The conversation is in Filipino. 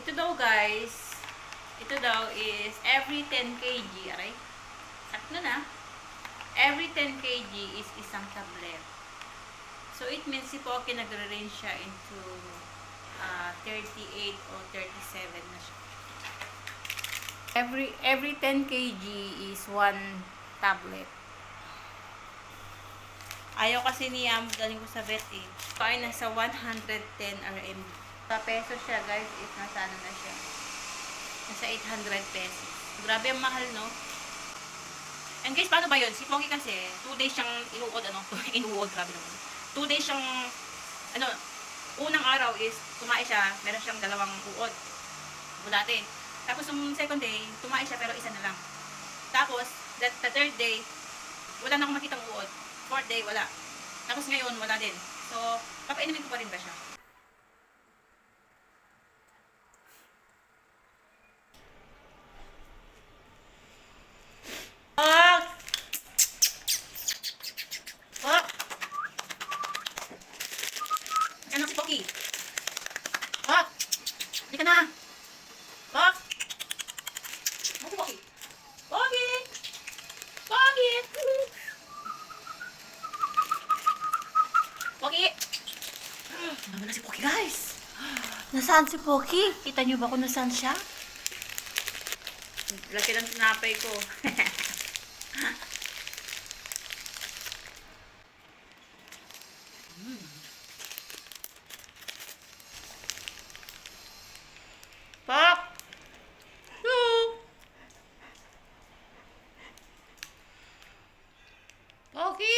Ito daw guys, ito daw is every 10 kg, aray, sakit na na. Every 10 kg is isang tablet. So it means si Pocky nagre-range siya into 38 o 37 na siya. Every 10 kg is one tablet. Ayaw kasi niya, galing ko sa vet eh. So ay nasa 110 RMB. Sa peso siya guys is nasa ano na siya. Nasa 800 pesos. Grabe ang mahal, no? And guys, paano ba yun? Si Pocky kasi, 2 days siyang inuod, inuod, grabe naman. 2 days siyang, unang araw is, kumain siya, meron siyang 2 uod. Bulate. Tapos, yung second day, kumain siya, pero isa na lang. Tapos, the third day, wala na akong makitang uod. Fourth day, wala. Tapos ngayon, wala din. So, papainumin ko pa rin ba siya? Anak si Pocky. Pok! Hindi ka na. Pok! Anak si Pocky. Pocky! Pocky! Pocky! Ano na si Pocky, guys? Nasaan si Pocky? Kita niyo ba kung nasaan siya? Laki ng tinapay ko. Pok! Pocky!